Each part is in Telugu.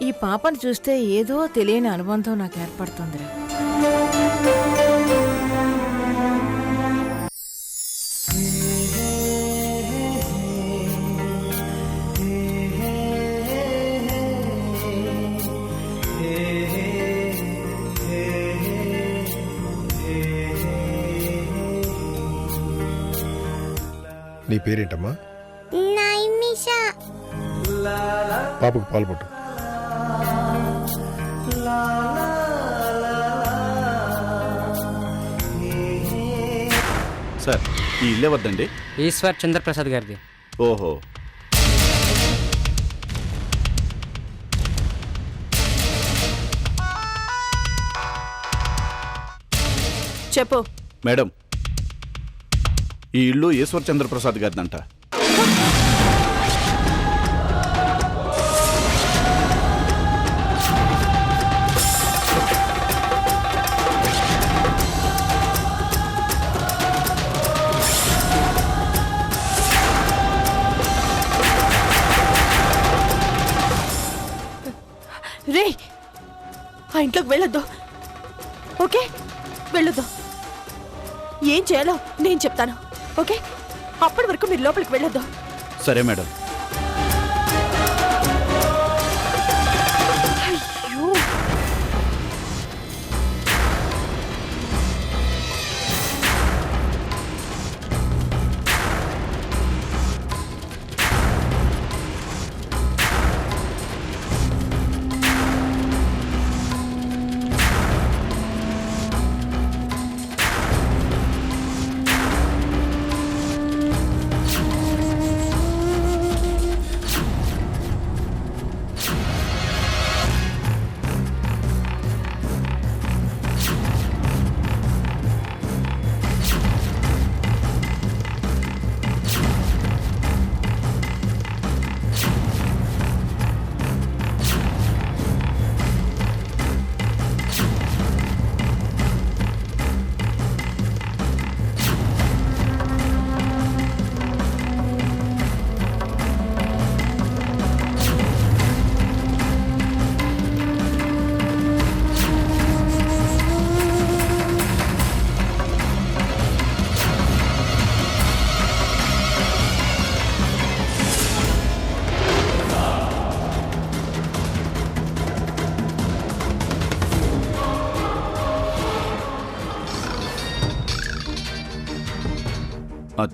ఈ పాపను చూస్తే ఏదో తెలియని అనుబంధం నాకు ఏర్పడుతుందిరా. నీ పేరేంటమ్మా? నైమిషా. పాపకు పాలు పట్టు. సార్, ఈ ఇల్లే వద్దండి. ఈశ్వర్ చంద్రప్రసాద్ గారిది. ఓహో, చెప్పు. మేడం, ఈ ఇల్లు ఈశ్వర్ చంద్రప్రసాద్ గారిదంట. రే, ఆ ఇంట్లోకి వెళ్ళొద్దు. ఓకే, వెళ్ళొద్దు. ఏం చేయాలో నేను చెప్తాను. ఓకే, అప్పటి వరకు మీరు లోపలికి వెళ్ళొద్దు. సరే మేడం. అయ్యో,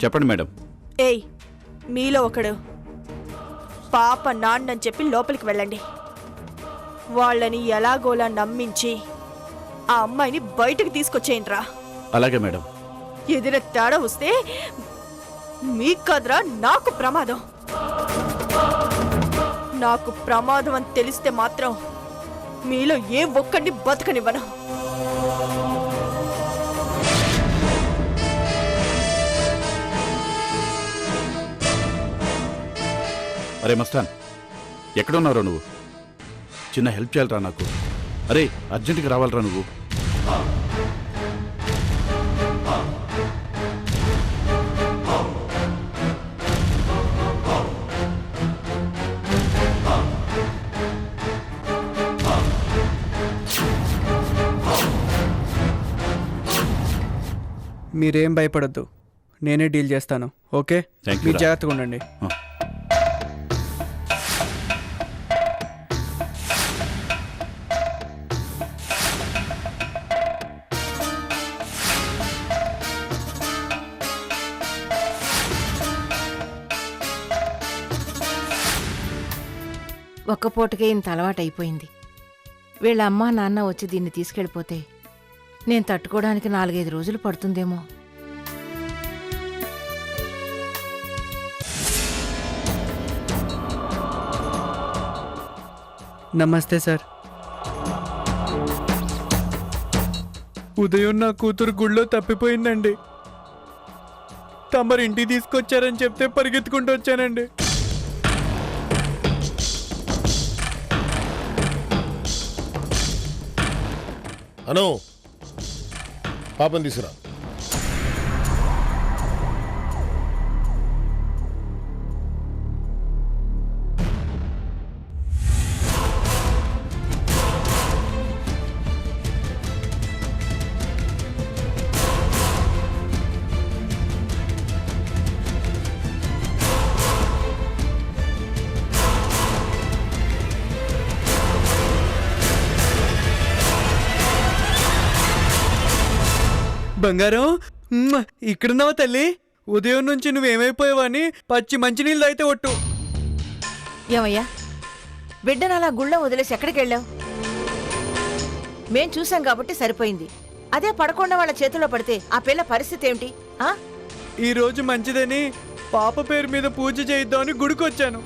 చెప్పండి మేడం. ఏయ్, మీలో ఒకడు పాప నాన్నని చెప్పి లోపలికి వెళ్ళండి. వాళ్ళని ఎలాగోలా నమ్మించి ఆ అమ్మాయిని బయటకు తీసుకొచ్చేయండి రా. అలాగే మేడం. ఎదుర తేడా వస్తే మీకు కాదురా, నాకు ప్రమాదం. నాకు ప్రమాదం అని తెలిస్తే మాత్రం మీలో ఏ ఒక్కడిని బతకనివ్వను. అరే మస్తాన్, ఎక్కడున్నారో నువ్వు? చిన్న హెల్ప్ చేయాలరా నాకు. అరే, అర్జెంటుగా రావాలరా నువ్వు. మీరేం భయపడద్దు, నేనే డీల్ చేస్తాను. ఓకే, Thank you, మీరు రా. జాగ్రత్తగా ఉండండి. ఒక్క పూటకే ఇంత అలవాటైపోయింది. వీళ్ళ అమ్మా నాన్న వచ్చి దీన్ని తీసుకెళ్ళిపోతే నేను తట్టుకోవడానికి 4-5 రోజులు పడుతుందేమో. నమస్తే సార్. ఉదయం నా కూతురు గుళ్ళో తప్పిపోయిందండి. తమరు ఇంటికి తీసుకొచ్చారని చెప్తే పరిగెత్తుకుంటూ వచ్చానండి. అను, పాపం తీసుకురా. బంగారం ఇక్కడున్నావా తల్లి? ఉదయం నుంచి నువ్వేమైపోయావని పచ్చి మంచినీళ్ళు అయితే ఒట్టు. ఏమయ్యా, బిడ్డను అలా గుళ్ళో వదిలేసి ఎక్కడికి వెళ్ళావు? మేం చూసాం కాబట్టి సరిపోయింది. అదే పడకుండా వాళ్ళ చేతిలో పడితే ఆ పిల్ల పరిస్థితి ఏమిటి? ఈ రోజు మంచిదని పాప పేరు మీద పూజ చేయిద్దామని గుడికొచ్చాను.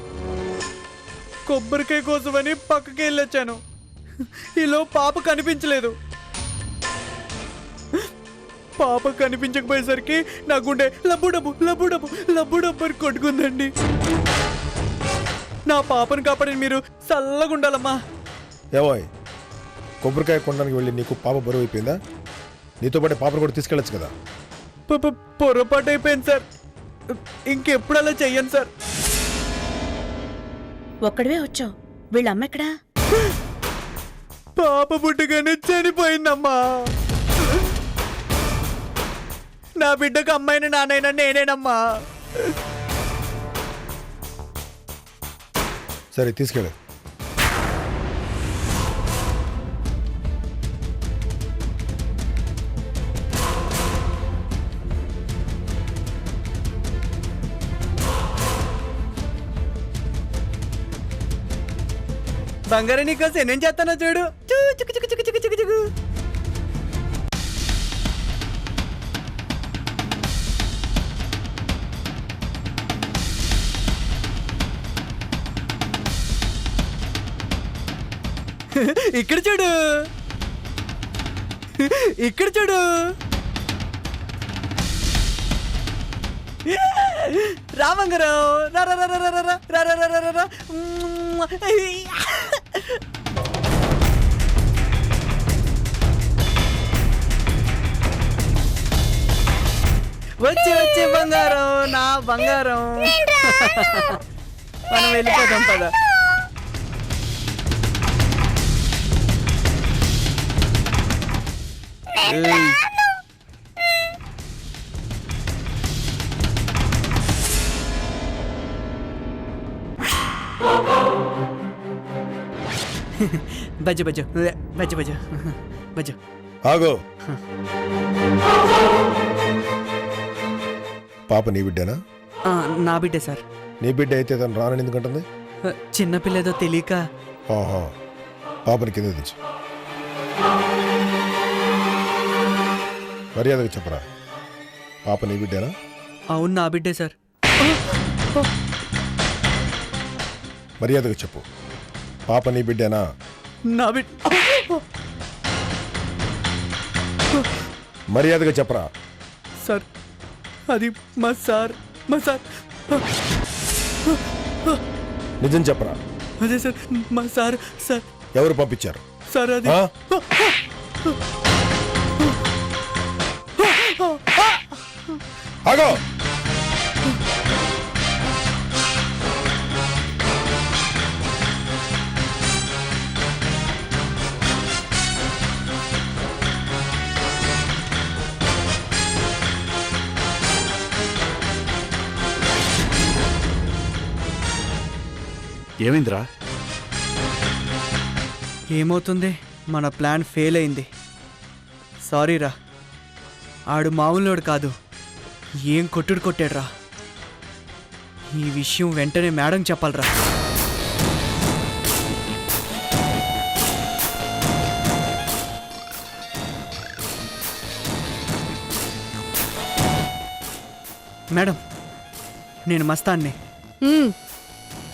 కొబ్బరికాయ కోసమని పక్కకి వెళ్ళొచ్చాను. ఈలో పాప కనిపించలేదు. పాప కనిపించకపోయేసరికి నా గుండె లబ్బుడబ్బు లబ్బుడబ్బు లబ్బుడబ్బు అని కొట్టుకుందండి. నా పాపను కాపాడని మీరు చల్లగా ఉండాలమ్మా. ఏవాయ్, కొబ్బరికాయ కొనడానికి వెళ్ళి నీకు పాప బరువు అయిపోయిందా? నీతో పాటు పాపను కూడా తీసుకెళ్ళచ్చు కదా. పొరపాటు అయిపోయింది సార్. ఇంకెప్పుడు అలా చెయ్యను సార్. ఒక్కడివే వచ్చావు, వీళ్ళ అమ్మ ఎక్కడా? పాప పుట్టగానే చనిపోయిందమ్మా. నా బిడ్డకు అమ్మాయిన నాన్నైనా నేనేనమ్మా. సరే తీసుకెళ్ళు. బంగారం నీకోసం నేనేం చేస్తానో చూడు. చూ, చుకు చుకు చుకు చుకు చుకు చుకు. ఇక్కడ చూడు, ఇక్కడ చూడు. రామంగారావు రా రా రా రా రా రా రా రా రా రా. వచ్చి వచ్చి బంగారం, నా బంగారం. మనం వెళ్ళిపోదాం పద. బజ్జ బజ్జ బజ్జ బజ్జ బజ్జ. ఆగో, పాప నీ బిడ్డేనా? నా బిడ్డే సార్. నీ బిడ్డ అయితే తను రానని ఎందుకంటుంది? చిన్నపిల్లేదో తెలియక. ఆహా, పాపని కింద దించు. మర్యాదగా చెప్పరా, పాప నీ బిడ్డేనా? అవును, నా బిడ్డే సార్. మర్యాదగా చెప్పు, పాప నీ బిడ్డేనా? నా బిడ్డ. మర్యాదగా చెప్పరా. సార్, అది మా సార్. మా సార్. నిజం చెప్పరా. అదే సార్, మా సార్. సార్, ఎవరు పంపించారు? సార్ అది. ఆ? ఆగో, ఏమైందిరా? ఏమవుతుంది, మన ప్లాన్ ఫెయిల్ అయింది. సారీరా. ఆడు మామూలుడు కాదు, ఏం కొట్టుడు కొట్టాడురా. ఈ విషయం వెంటనే మేడం చెప్పాలరా. మేడం, నేను మస్తాన్ని.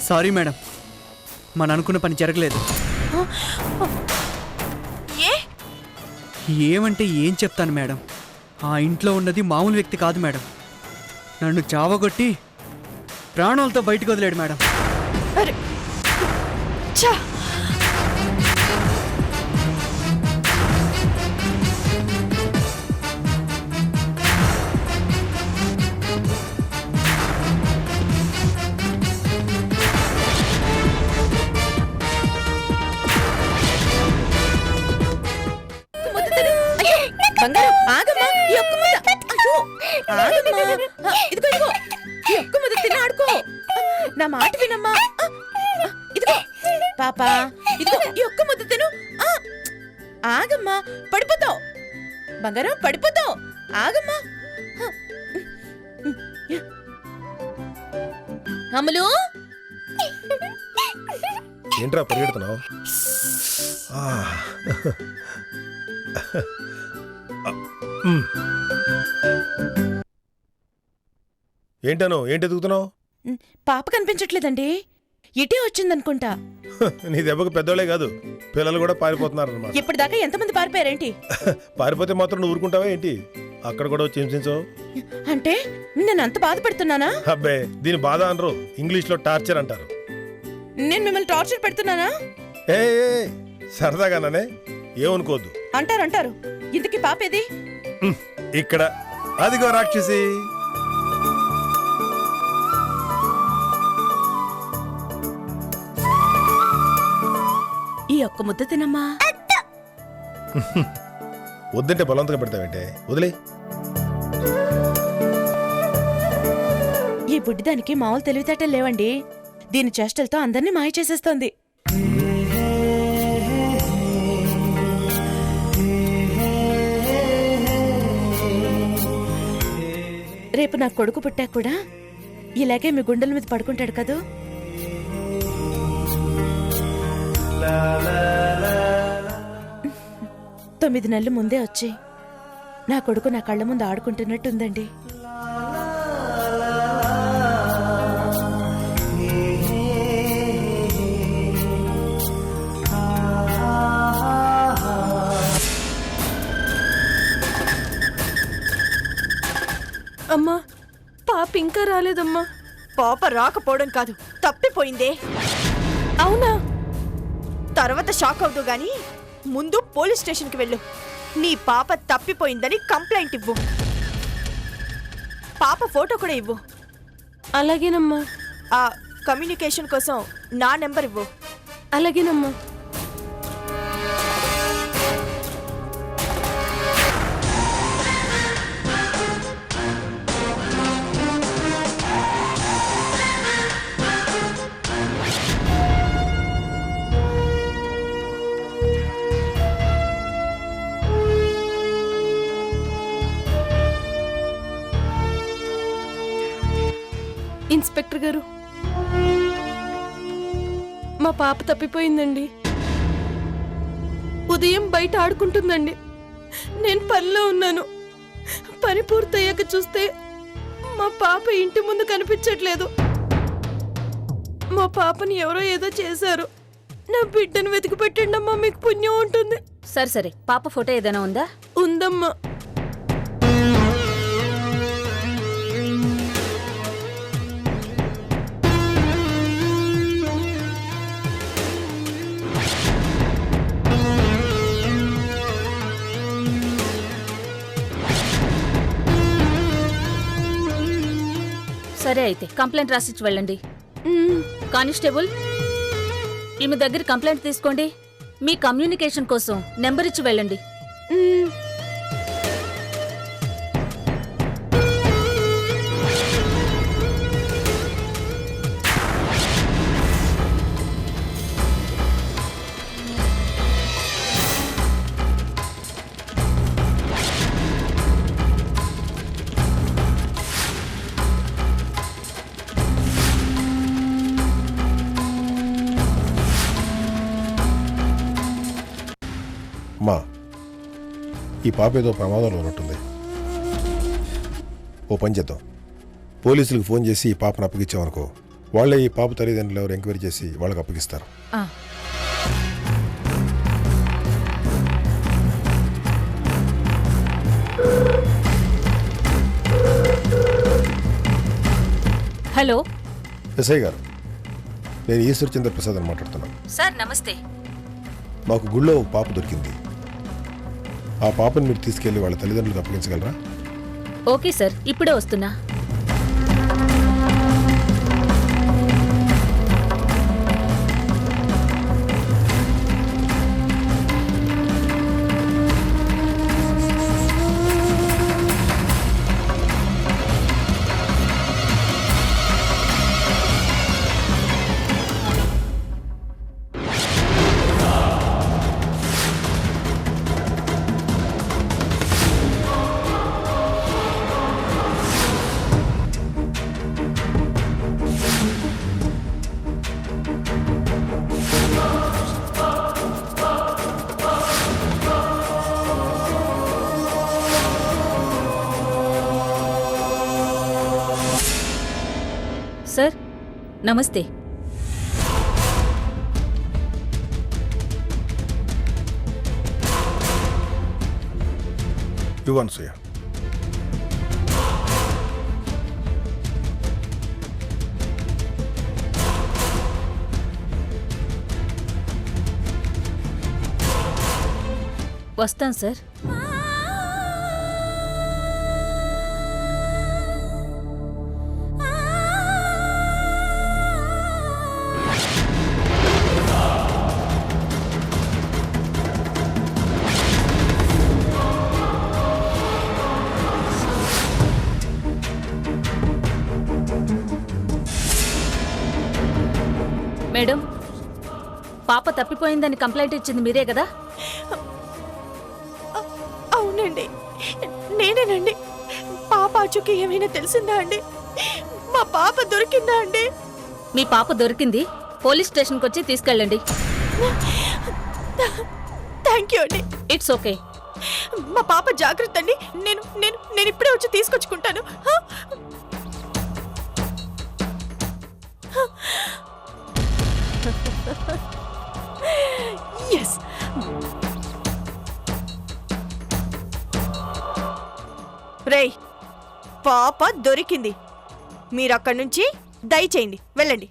సారీ మేడం, మన అనుకున్న పని జరగలేదు. ఏమంటే ఏం చెప్తాను మేడం, ఆ ఇంట్లో ఉన్నది మామూలు వ్యక్తి కాదు మేడం. నన్ను చావగొట్టి ప్రాణాలతో బయటకు వదిలేడు మేడం. అరే ఛా! బంగారం ఆగమ్మా, ఈ ఒక్క ముద్ద. అయ్యో, ఆగమ్మా. ఇదిగో ఇదిగో, ఈ ఒక్క ముద్ద తిని ఆడుకో. నా మాట వినమ్మా. ఇదిగో పాపా, ఇదిగో ఈ ఒక్క ముద్ద తిను. ఆగమ్మా, పడిపోతావు. బంగారం పడిపోతావు. ఆగమ్మా. అమలు, ఏంట్రా పరిగెడుతున్నావు? ఏంటను ఏంటి ఎదుగుతున్నావు? పాప కనిపించట్లేదండి. ఇటే వచ్చిందనుకుంటా. నీ దెబ్బకు పెద్దోళ్ళే కాదు, పిల్లలు కూడా పారిపోతున్నారు అన్నమాట. ఇప్పటిదాకా ఎంతమంది పారిపోయారేంటి? పారిపోతే మాత్రం నువ్వు ఊరుకుంటావా ఏంటి? అక్కడ కూడా వచ్చి హింసించవు. అంటే నేను అంత బాధపడుతున్నానా? అబ్బే, దీని బాధ అనరు, ఇంగ్లీష్లో టార్చర్ అంటారు. నేను మిమ్మల్ని టార్చర్ పెడుతున్నానా? ఏ సరదాగానే, ఏమనుకోవద్దు. అంటారు. ఇంతకీ పాప ఏది? ఇక్కడ అదిగో రాక్షసి. ఈ ఒక్క ముద్ద తినమ్మా. వద్దంటే బలవంతంగా పెడతావేంటే, వదిలే. ఈ బుడ్డిదానికి మామూలు తెలివితేటలు లేవండి. దీని చేష్టలతో అందరినీ మాయ చేసేస్తోంది. రేపు నా కొడుకు పుట్టాక కూడా ఇలాగే మీ గుండెల మీద పడుకుంటాడు కదూ. తొమ్మిది నెలలు ముందే వచ్చి నా కొడుకు నా కళ్ళ ముందు ఆడుకుంటున్నట్టుందండి. అమ్మా, పాప ఇంకా రాలేదమ్మా. పాప రాకపోవడం కాదు, తప్పిపోయిందే. అవునా? తర్వాత షాక్ అవుతూ గాని ముందు పోలీస్ స్టేషన్కి వెళ్ళు. నీ పాప తప్పిపోయిందని కంప్లైంట్ ఇవ్వు. పాప ఫోటో కూడా ఇవ్వు. అలాగేనమ్మా. ఆ కమ్యూనికేషన్ కోసం నా నెంబర్ ఇవ్వు. అలాగేనమ్మా. ఇన్స్పెక్టర్ గారు, మా పాప తప్పిపోయిందండి. ఉదయం బయట ఆడుకుంటుందండి. నేను పనిలో ఉన్నాను. పని పూర్తయ్యాక చూస్తే మా పాప ఇంటి ముందు కనిపించట్లేదు. మా పాపని ఎవరో ఏదో చేశారు. నా బిడ్డను వెతికి పెట్టండి అమ్మా, మీకు పుణ్యం ఉంటుంది. సరే, పాప ఫోటో ఏదైనా ఉందా? ఉందమ్మా. సరే, అయితే కంప్లైంట్ రాసిచ్చి వెళ్ళండి. కానిస్టేబుల్, ఈమె దగ్గర కంప్లైంట్ తీసుకోండి. మీ కమ్యూనికేషన్ కోసం నెంబర్ ఇచ్చి వెళ్ళండి. అమ్మా, ఈ పాప ఏదో ప్రమాదంలో ఉన్నట్టుంది. ఓ పని చేద్దాం, పోలీసులకు ఫోన్ చేసి ఈ పాపను అప్పగించామనుకో, వాళ్ళే ఈ పాప తల్లిదండ్రులు ఎవరు ఎంక్వైరీ చేసి వాళ్ళకి అప్పగిస్తారు. హలో ఎస్ఐ గారు, నేను ఈశ్వర్ చంద్ర ప్రసాద్ అని మాట్లాడుతున్నాను. సార్, నమస్తే. మాకు గుళ్ళో ఒక పాప దొరికింది. ఆ పాపను మీరు తీసుకెళ్లి వాళ్ళ తల్లిదండ్రులకు అప్పగించగలరా? ఓకే సార్, ఇప్పుడే వస్తున్నా. నమస్తే. అనసూయ, వస్తాం సార్. మేడం, పాప తప్పిపోయిందని కంప్లైంట్ ఇచ్చింది మీరే కదా? అవునండి, నేనేనండి. పాప ఆచూకీ ఏమైనా తెలిసిందా అండి? మా పాప దొరికిందా అండి? మీ పాప దొరికింది. పోలీస్ స్టేషన్కి వచ్చి తీసుకెళ్ళండి. థ్యాంక్ యూ అండి. It's okay. మా పాప జాగ్రత్త అండి. నేను నేను నేను ఇప్పుడే వచ్చి తీసుకొచ్చుకుంటాను. ఎస్. రేయ్, పాప దొరికింది. మీరు అక్కడి నుంచి దయచేయండి, వెళ్ళండి.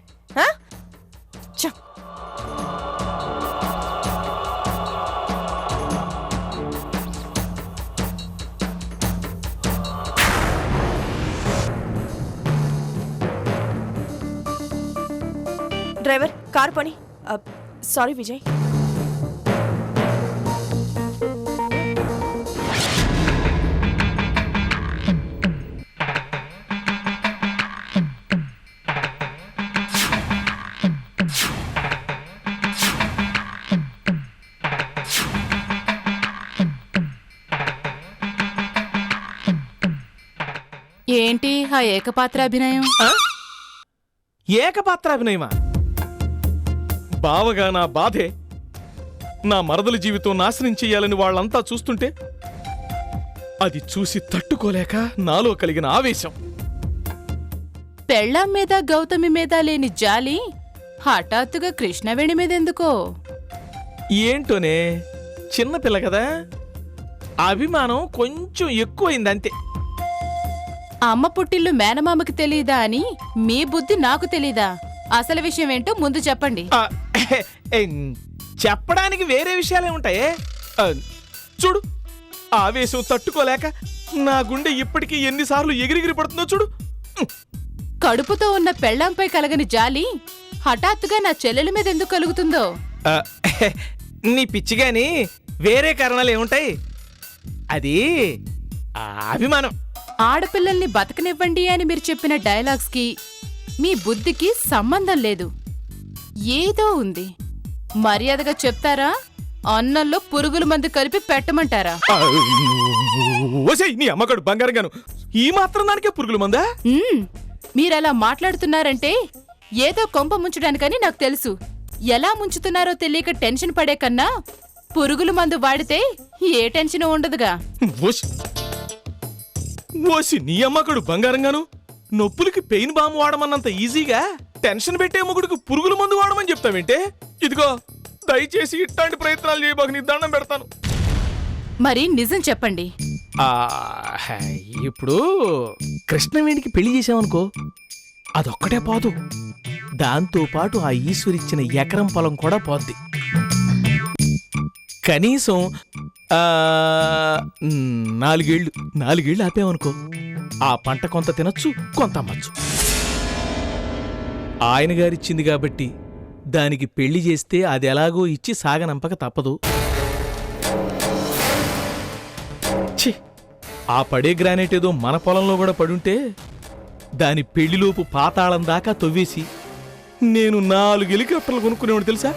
డ్రైవర్, కార్ పోనీ. సారీ విజయ్. ఏంటి ఆ ఏకపాత్రాభినయం? ఏకపాత్రాభినయమా? బావగా నా బాధే. నా మరదల జీవితం నాశనం చెయ్యాలని వాళ్ళంతా చూస్తుంటే అది చూసి తట్టుకోలేక నాలో కలిగిన ఆవేశం. పెళ్ళాం మీద గౌతమి మీద లేని జాలి హఠాత్తుగా కృష్ణవేణి మీద ఎందుకో? ఏంటోనే, చిన్నపిల్ల కదా, అభిమానం కొంచెం ఎక్కువైందంతే. అమ్మ పుట్టిల్లు మేనమామకి తెలీదా అని మీ బుద్ధి నాకు తెలీదా? అసలు విషయం ఏంటో ముందు చెప్పండి. చెప్పడానికి వేరే విషయాలే ఉంటాయే. చూడు, ఆవేశం తట్టుకోలేక నా గుండె ఇప్పటికీ ఎన్నిసార్లు ఎగిరిగిరి పడుతుందో చూడు. కడుపుతో ఉన్న పెళ్ళాంపై కలగని జాలి హఠాత్తుగా నా చెల్లెల మీద ఎందుకు కలుగుతుందో? నీ పిచ్చిగాని వేరే కారణాలు ఏముంటాయి? అది అభిమానం. ఆడపిల్లల్ని బతకనివ్వండి అని మీరు చెప్పిన డైలాగ్స్ కి మీ బుద్ధికి సంబంధం లేదు. ఏదో ఉంది. మర్యాదగా చెప్తారా? అన్నంలో పురుగుల మందు కలిపి పెట్టమంటారా? నీ అమ్మగాడు బంగారంగాను ఈ మాత్రం దానికే పురుగుల మందా? మీరలా మాట్లాడుతున్నారంటే ఏదో కొంప ముంచడానికని నాకు తెలుసు. ఎలా ముంచుతున్నారో తెలియక టెన్షన్ పడే కన్నా పురుగుల మందు వాడితే ఏ టెన్షన్ ఉండదుగా. ఓసి నీ అమ్మగాడు బంగారంగాను నొప్పులకి పెయిన్ బాంబు వాడమన్నంత ఈజీగా టెన్షన్ పెట్టే మొగుడికి పురుగుల మందు వాడమని చెప్తావేంటే? ఇదిగో, దయచేసి ఇట్లాంటి ప్రయత్నాలు చేయబాక, నీ దండం పెడతాను. మరి నిజం చెప్పండి. ఇప్పుడు కృష్ణవేణికి పెళ్లి చేసామనుకో, అదొక్కటే పోదు, దాంతో పాటు ఆ ఈశ్వరిచ్చిన ఎకరం పొలం కూడా పోద్ది. కనీసం 4 ఏళ్ళు ఆపామనుకో, ఆ పంట కొంత తినొచ్చు, కొంత అమ్మచ్చు. ఆయన గారిచ్చింది కాబట్టి దానికి పెళ్లి చేస్తే అది ఎలాగో ఇచ్చి సాగనంపక తప్పదు. ఛీ, ఆ పడే గ్రానైట్ ఏదో మన పొలంలో కూడా పడుంటే దాని పెళ్లిలోపు పాతాళం దాకా తవ్వేసి నేను 4 హెలికాప్టర్లు కొనుక్కునేవాడు తెలుసా.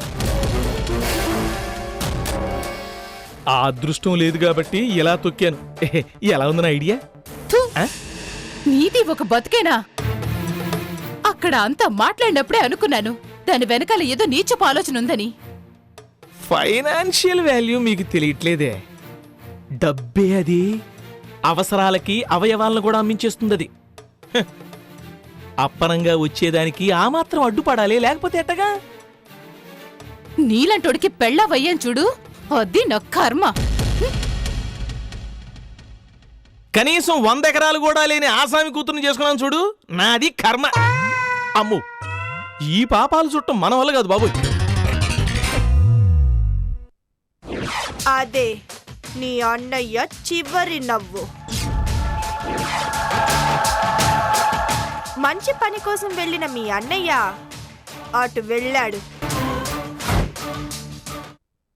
ఆ అదృష్టం లేదు కాబట్టి ఇలా తొక్కాను. ఎలా ఉంది నా ఐడియా? నీది ఒక బతికేనా? అక్కడ అంతా మాట్లాడినప్పుడే అనుకున్నాను దాని వెనకాల ఏదో నీచపు ఆలోచన ఉందని. ఫైనాన్షియల్ వాల్యూ మీకు తెలియట్లేదే. డబ్బే అది. అవసరాలకి అవయవాలను కూడా అమ్మించేస్తుంది అది. అప్పనంగా వచ్చేదానికి ఆ మాత్రం అడ్డుపడాలి, లేకపోతే ఎట్టగా? నీలంటోడికి పెళ్ళవయ్యాను చూడు, అది నా కర్మ. కనీసం 100 ఎకరాలు కూడా లేని ఆసామి కూతుర్ని చేసుకున్నాను చూడు, నాది కర్మ. అమ్ము, ఈ పాపాలు చుట్టం మన వల్ల కాదు బాబు. అదే నీ అన్నయ్య చివరి నవ్వు. మంచి పని కోసం వెళ్ళిన మీ అన్నయ్య అటు వెళ్ళాడు.